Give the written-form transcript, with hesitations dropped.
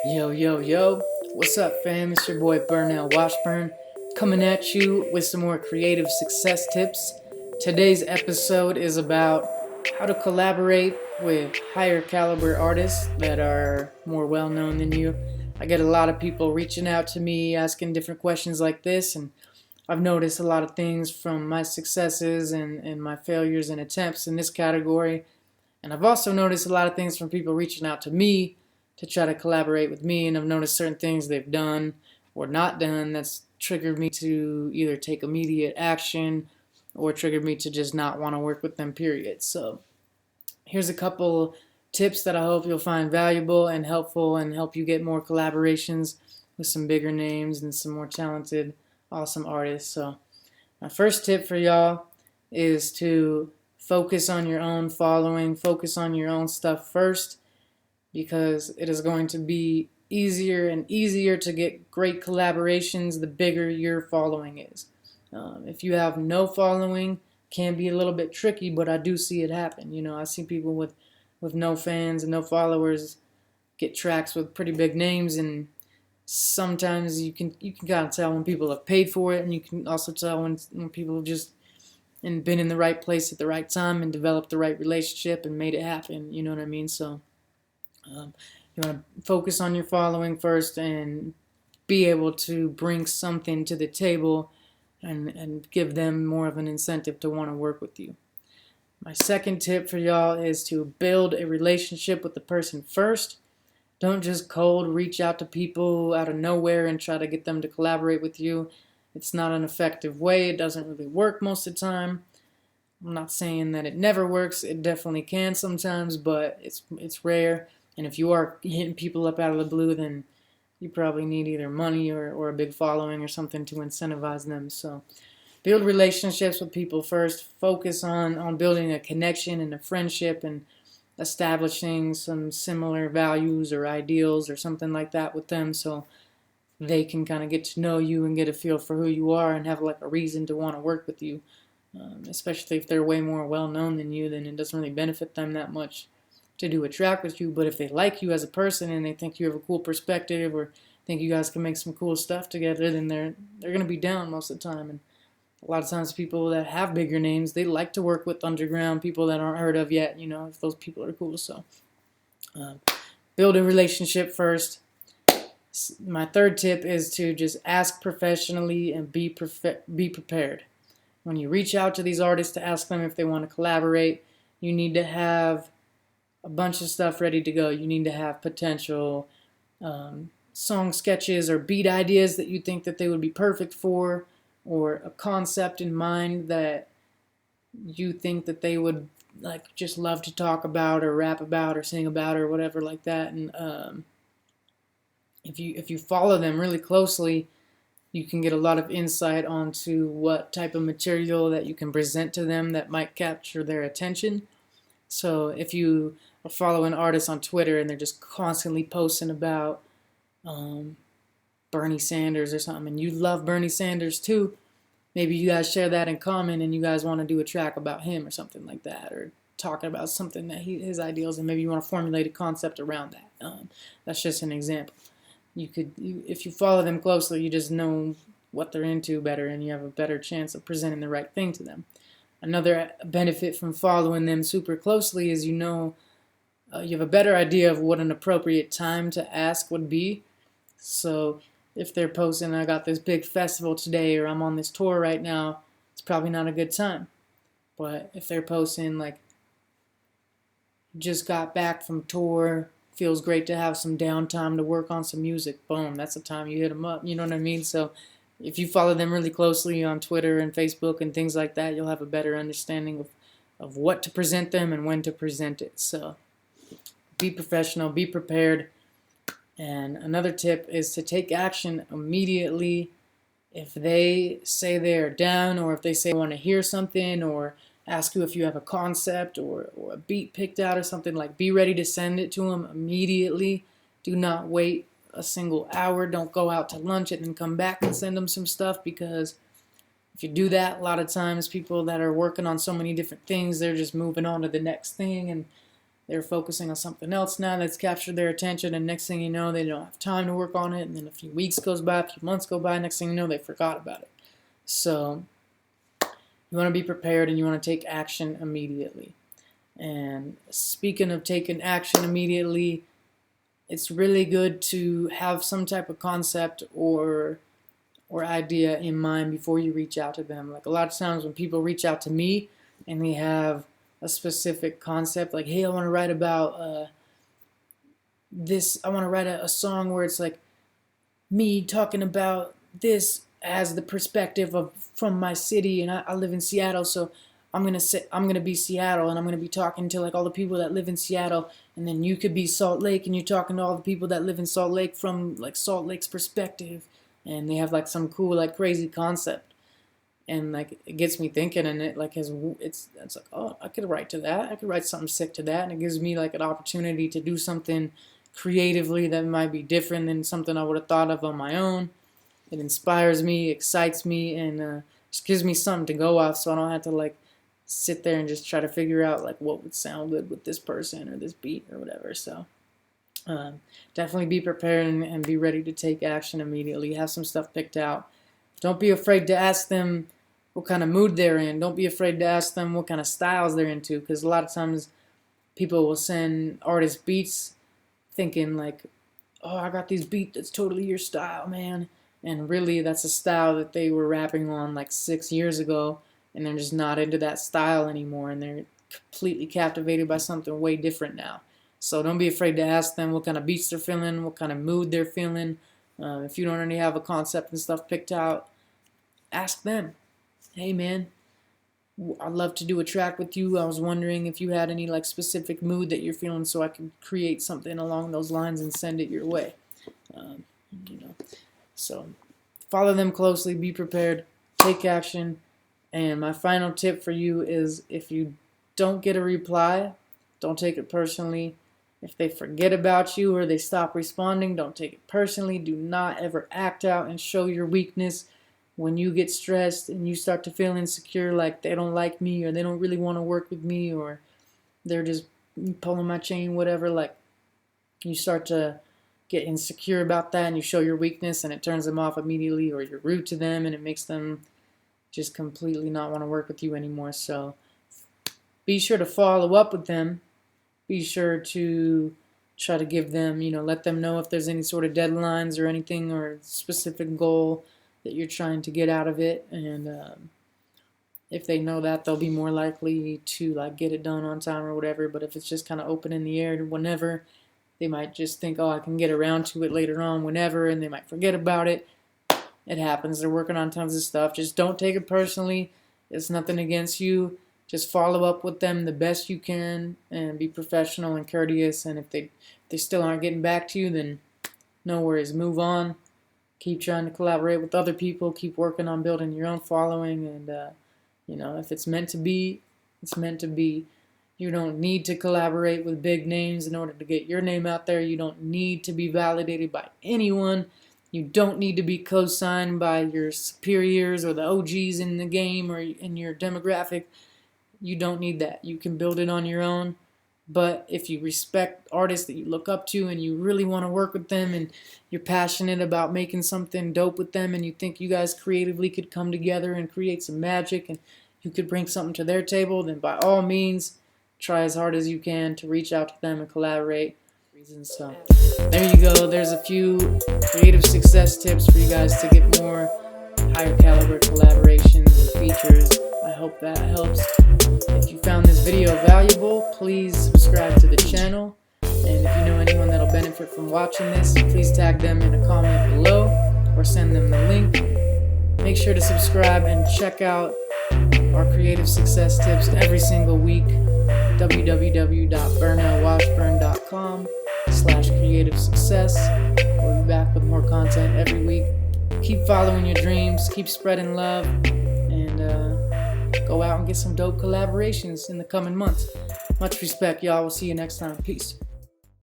Yo, yo, yo. What's up, fam? It's your boy Burnell Washburn coming at you with some more creative success tips. Today's episode is about how to collaborate with higher caliber artists that are more well known than you. I get a lot of people reaching out to me asking different questions like this, and I've noticed a lot of things from my successes and my failures and attempts in this category. And I've also noticed a lot of things from people reaching out to me to try to collaborate with me, and I've noticed certain things they've done or not done that's triggered me to either take immediate action or triggered me to just not want to work with them, period. So here's a couple tips that I hope you'll find valuable and helpful and help you get more collaborations with some bigger names and some more talented, awesome artists. So my first tip for y'all is to focus on your own following, focus on your own stuff first, because it is going to be easier and easier to get great collaborations the bigger your following is. If you have no following, can be a little bit tricky, but I do see it happen. I see people with no fans and no followers get tracks with pretty big names, and sometimes you can kind of tell when people have paid for it, and you can also tell when people have just and been in the right place at the right time and developed the right relationship and made it happen. You know what I mean? So you want to focus on your following first and be able to bring something to the table and give them more of an incentive to want to work with you. My second tip for y'all is to build a relationship with the person first. Don't just cold reach out to people out of nowhere and try to get them to collaborate with you. It's not an effective way. It doesn't really work most of the time. I'm not saying that it never works. It definitely can sometimes, but it's rare. And if you are hitting people up out of the blue, then you probably need either money or a big following or something to incentivize them. So build relationships with people first. Focus on building a connection and a friendship and establishing some similar values or ideals or something like that with them, so they can kind of get to know you and get a feel for who you are and have like a reason to want to work with you. Especially if they're way more well known than you, then it doesn't really benefit them that much to do a track with you. But if they like you as a person and they think you have a cool perspective or think you guys can make some cool stuff together, then they're gonna be down most of the time. And a lot of times people that have bigger names, they like to work with underground people that aren't heard of yet, if those people are cool. So build a relationship first. My third tip is to just ask professionally and be prepared. When you reach out to these artists to ask them if they want to collaborate, you need to have a bunch of stuff ready to go. You need to have potential song sketches or beat ideas that you think that they would be perfect for, or a concept in mind that you think that they would like just love to talk about or rap about or sing about or whatever like that. And if you follow them really closely, you can get a lot of insight onto what type of material that you can present to them that might capture their attention. So if you are following artists on Twitter and they're just constantly posting about Bernie Sanders or something, and you love Bernie Sanders too, maybe you guys share that in common and you guys want to do a track about him or something like that, or talking about something that his ideals, and maybe you want to formulate a concept around that. That's just an example. If you follow them closely, you just know what they're into better and you have a better chance of presenting the right thing to them. Another benefit from following them super closely is you have a better idea of what an appropriate time to ask would be. So if they're posting, I got this big festival today, or I'm on this tour right now, it's probably not a good time. But if they're posting like, just got back from tour, feels great to have some downtime to work on some music, boom, that's the time you hit them up. You know what I mean? So if you follow them really closely on Twitter and Facebook and things like that, you'll have a better understanding of what to present them and when to present it. So be professional, be prepared. And another tip is to take action immediately. If they say they're down, or if they say they want to hear something, or ask you if you have a concept or a beat picked out or something, like, be ready to send it to them immediately. Do not wait a single hour. Don't go out to lunch and then come back and send them some stuff, because if you do that, a lot of times people that are working on so many different things, they're just moving on to the next thing, and they're focusing on something else now that's captured their attention, and next thing you know, they don't have time to work on it, and then a few weeks goes by, a few months go by, next thing you know, they forgot about it. So you want to be prepared, and you want to take action immediately. And speaking of taking action immediately, it's really good to have some type of concept or idea in mind before you reach out to them. Like a lot of times when people reach out to me and they have a specific concept, like, hey, I want to write about this, I want to write a song where it's like me talking about this as the perspective of from my city, and I live in Seattle, so I'm gonna be Seattle, and I'm gonna be talking to like all the people that live in Seattle, and then you could be Salt Lake, and you're talking to all the people that live in Salt Lake from like Salt Lake's perspective, and they have like some cool like crazy concept, and like it gets me thinking, and it like it's like, oh, I could write to that, I could write something sick to that, and it gives me like an opportunity to do something creatively that might be different than something I would have thought of on my own. It inspires me, excites me, and just gives me something to go off, so I don't have to like sit there and just try to figure out like what would sound good with this person or this beat or whatever. So definitely be prepared and be ready to take action immediately. Have some stuff picked out. Don't be afraid to ask them what kind of mood they're in. Don't be afraid to ask them what kind of styles they're into, because a lot of times people will send artists beats thinking like, oh, I got these beats that's totally your style, man. And really that's a style that they were rapping on like 6 years ago, and they're just not into that style anymore, and they're completely captivated by something way different now. So don't be afraid to ask them what kind of beats they're feeling, what kind of mood they're feeling. If you don't already have a concept and stuff picked out, ask them, hey man, I'd love to do a track with you. I was wondering if you had any like specific mood that you're feeling, so I can create something along those lines and send it your way. So follow them closely, be prepared, take action. And my final tip for you is, if you don't get a reply, don't take it personally. If they forget about you or they stop responding, don't take it personally. Do not ever act out and show your weakness when you get stressed and you start to feel insecure, like they don't like me or they don't really want to work with me or they're just pulling my chain, whatever. Like, you start to get insecure about that and you show your weakness and it turns them off immediately, or you're rude to them and it makes them just completely not want to work with you anymore. So be sure to follow up with them. Be sure to try to give them, let them know if there's any sort of deadlines or anything or specific goal that you're trying to get out of it. And if they know that, they'll be more likely to like get it done on time or whatever. But if it's just kind of open in the air whenever, they might just think, oh, I can get around to it later on whenever, and they might forget about it. It happens. They're working on tons of stuff. Just don't take it personally. It's nothing against you. Just follow up with them the best you can and be professional and courteous. And if they still aren't getting back to you, then no worries. Move on. Keep trying to collaborate with other people. Keep working on building your own following. And, if it's meant to be, it's meant to be. You don't need to collaborate with big names in order to get your name out there. You don't need to be validated by anyone. You don't need to be co-signed by your superiors or the OGs in the game or in your demographic. You don't need that. You can build it on your own. But if you respect artists that you look up to and you really want to work with them and you're passionate about making something dope with them and you think you guys creatively could come together and create some magic and you could bring something to their table, then by all means, try as hard as you can to reach out to them and collaborate. So there you go. There's a few creative success tips for you guys to get more higher caliber collaborations and features. I hope that helps. If you found this video valuable, please subscribe to the channel. And if you know anyone that'll benefit from watching this, please tag them in a comment below or send them the link. Make sure to subscribe and check out our creative success tips every single week. www.burnellwashburn.com/creative success. We'll be back with more content every week. Keep following your dreams, keep spreading love, and go out and get some dope collaborations in the coming months. Much respect, y'all. We'll see you next time. Peace.